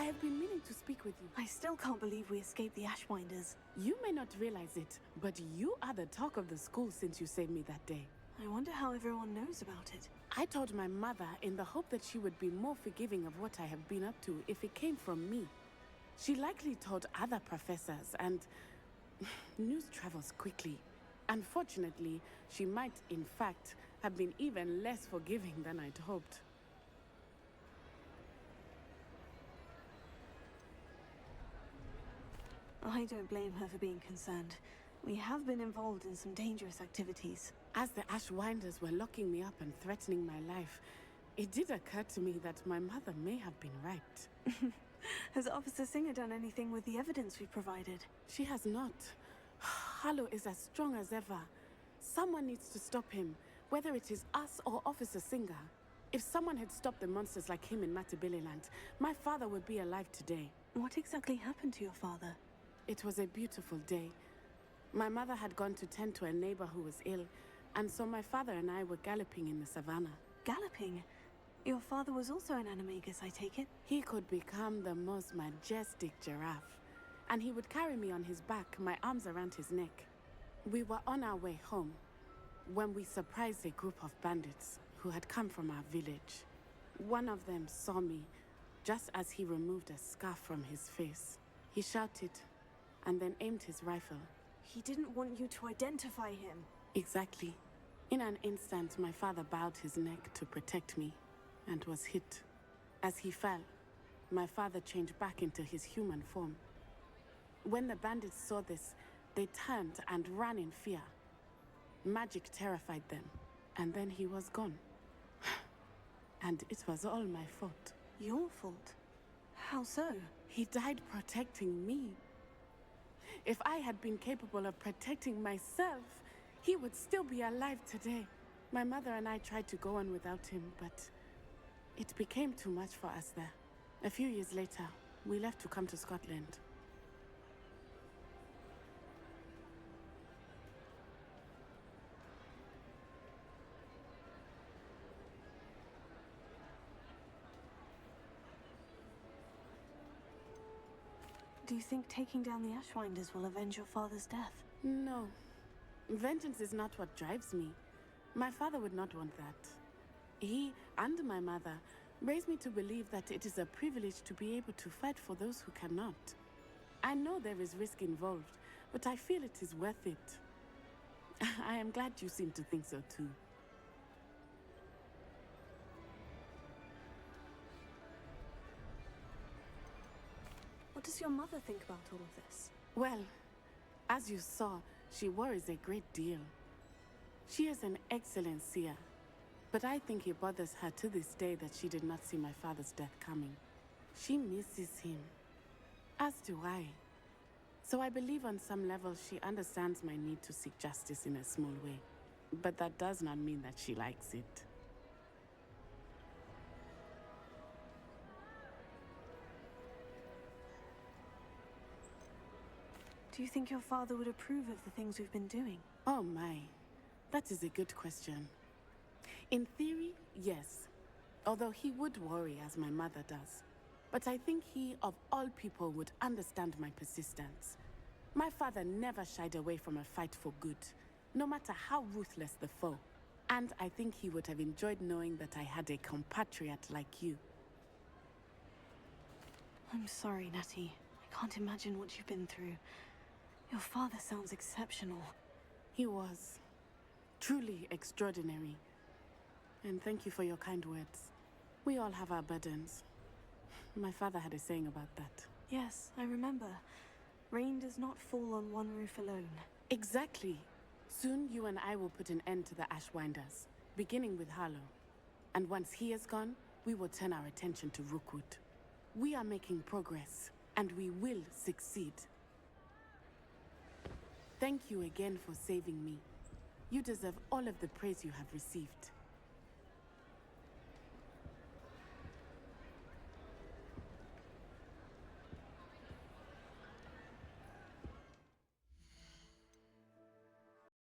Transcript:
I have been meaning to speak with you. I still can't believe we escaped the Ashwinders. You may not realize it, but you are the talk of the school since you saved me that day. I wonder how everyone knows about it. I told my mother in the hope that she would be more forgiving of what I have been up to if it came from me. She likely told other professors, and news travels quickly. Unfortunately, she might, in fact, have been even less forgiving than I'd hoped. I don't blame her for being concerned. We have been involved in some dangerous activities. As the Ashwinders were locking me up and threatening my life, it did occur to me that my mother may have been right. Has Officer Singer done anything with the evidence we provided? She has not. Harlow is as strong as ever. Someone needs to stop him, whether it is us or Officer Singer. If someone had stopped the monsters like him in Matabeleland, my father would be alive today. What exactly happened to your father? It was a beautiful day. My mother had gone to tend to a neighbor who was ill, and so my father and I were galloping in the savannah. Galloping? Your father was also an animagus, I take it? He could become the most majestic giraffe, and he would carry me on his back, my arms around his neck. We were on our way home when we surprised a group of bandits who had come from our village. One of them saw me just as he removed a scarf from his face. He shouted and then aimed his rifle. He didn't want you to identify him. Exactly. In an instant, my father bowed his neck to protect me and was hit. As he fell, my father changed back into his human form. When the bandits saw this, they turned and ran in fear. Magic terrified them, and then he was gone. And it was all my fault. Your fault? How so? He died protecting me. If I had been capable of protecting myself, he would still be alive today. My mother and I tried to go on without him, but it became too much for us there. A few years later, we left to come to Scotland. Do you think taking down the Ashwinders will avenge your father's death? No. Vengeance is not what drives me. My father would not want that. He and my mother raised me to believe that it is a privilege to be able to fight for those who cannot. I know there is risk involved, but I feel it is worth it. I am glad you seem to think so too. What does your mother think about all of this? Well, as you saw, she worries a great deal. She is an excellent seer, but I think it bothers her to this day that she did not see my father's death coming. She misses him, as do I. So I believe on some level she understands my need to seek justice in a small way. But that does not mean that she likes it. Do you think your father would approve of the things we've been doing? Oh my, that is a good question. In theory, yes. Although he would worry as my mother does. But I think he, of all people, would understand my persistence. My father never shied away from a fight for good, no matter how ruthless the foe. And I think he would have enjoyed knowing that I had a compatriot like you. I'm sorry, Natty. I can't imagine what you've been through. Your father sounds exceptional. He was. Truly extraordinary. And thank you for your kind words. We all have our burdens. My father had a saying about that. Yes, I remember. Rain does not fall on one roof alone. Exactly. Soon you and I will put an end to the Ashwinders, beginning with Harlow. And once he is gone, we will turn our attention to Rookwood. We are making progress, and we will succeed. Thank you again for saving me. You deserve all of the praise you have received.